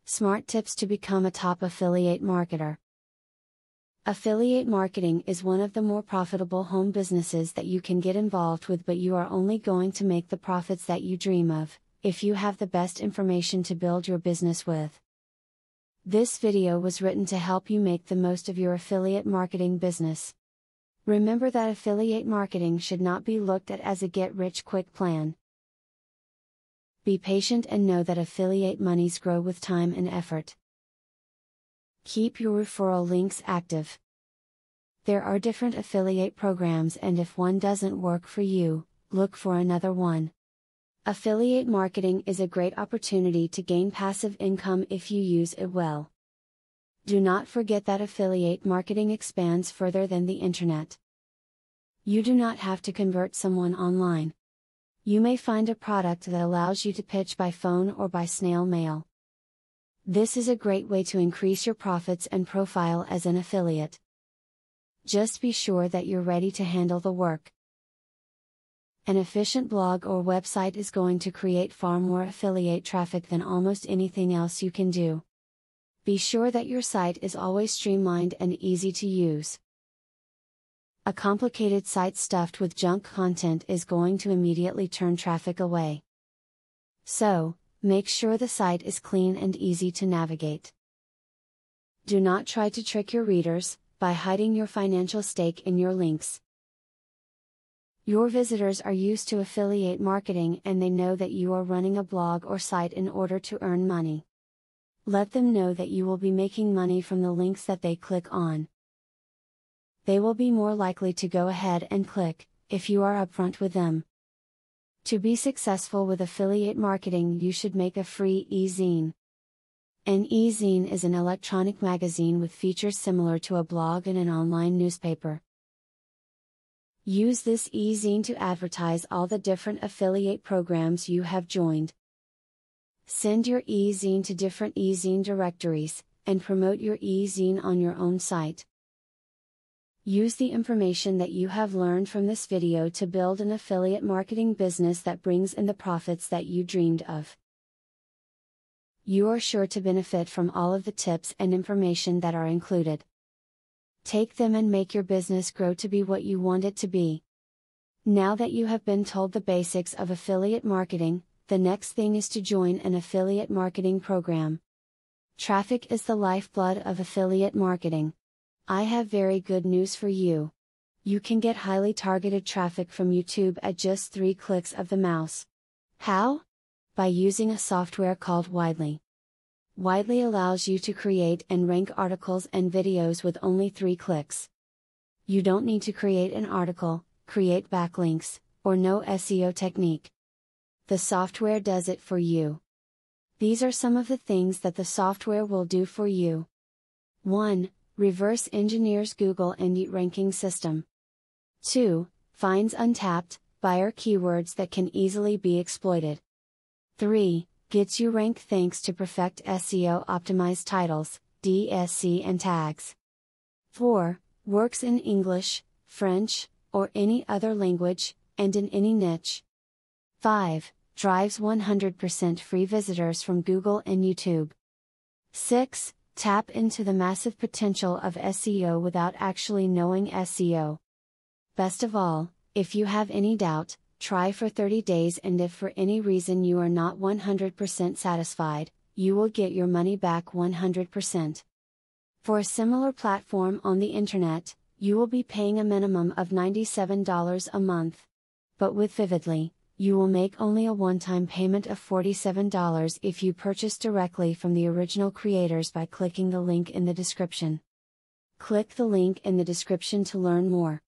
Smart tips to become a top affiliate marketer. Affiliate marketing is one of the more profitable home businesses that you can get involved with, but you are only going to make the profits that you dream of if you have the best information to build your business with. This video was written to help you make the most of your affiliate marketing business. Remember that affiliate marketing should not be looked at as a get-rich-quick plan. Be patient and know that affiliate monies grow with time and effort. Keep your referral links active. There are different affiliate programs, and if one doesn't work for you, look for another one. Affiliate marketing is a great opportunity to gain passive income if you use it well. Do not forget that affiliate marketing expands further than the internet. You do not have to convert someone online. You may find a product that allows you to pitch by phone or by snail mail. This is a great way to increase your profits and profile as an affiliate. Just be sure that you're ready to handle the work. An efficient blog or website is going to create far more affiliate traffic than almost anything else you can do. Be sure that your site is always streamlined and easy to use. A complicated site stuffed with junk content is going to immediately turn traffic away. So, make sure the site is clean and easy to navigate. Do not try to trick your readers by hiding your financial stake in your links. Your visitors are used to affiliate marketing and they know that you are running a blog or site in order to earn money. Let them know that you will be making money from the links that they click on. They will be more likely to go ahead and click, if you are upfront with them. To be successful with affiliate marketing, you should make a free e-zine. An e-zine is an electronic magazine with features similar to a blog and an online newspaper. Use this e-zine to advertise all the different affiliate programs you have joined. Send your e-zine to different e-zine directories, and promote your e-zine on your own site. Use the information that you have learned from this video to build an affiliate marketing business that brings in the profits that you dreamed of. You are sure to benefit from all of the tips and information that are included. Take them and make your business grow to be what you want it to be. Now that you have been told the basics of affiliate marketing, the next thing is to join an affiliate marketing program. Traffic is the lifeblood of affiliate marketing. I have very good news for you. You can get highly targeted traffic from YouTube at just 3 clicks of the mouse. How? By using a software called Widely. Widely allows you to create and rank articles and videos with only 3 clicks. You don't need to create an article, create backlinks, or know SEO technique. The software does it for you. These are some of the things that the software will do for you. 1. Reverse engineers Google Indie ranking system. 2. Finds untapped buyer keywords that can easily be exploited. 3. Gets you ranked thanks to perfect SEO optimized titles, DSC and tags. 4. Works in English, French, or any other language, and in any niche. 5. Drives 100% free visitors from Google and YouTube. 6. Tap into the massive potential of SEO without actually knowing SEO. Best of all, if you have any doubt, try for 30 days, and if for any reason you are not 100% satisfied, you will get your money back 100%. For a similar platform on the internet, you will be paying a minimum of $97 a month. But with Vividly, you will make only a one-time payment of $47 if you purchase directly from the original creators by clicking the link in the description. Click the link in the description to learn more.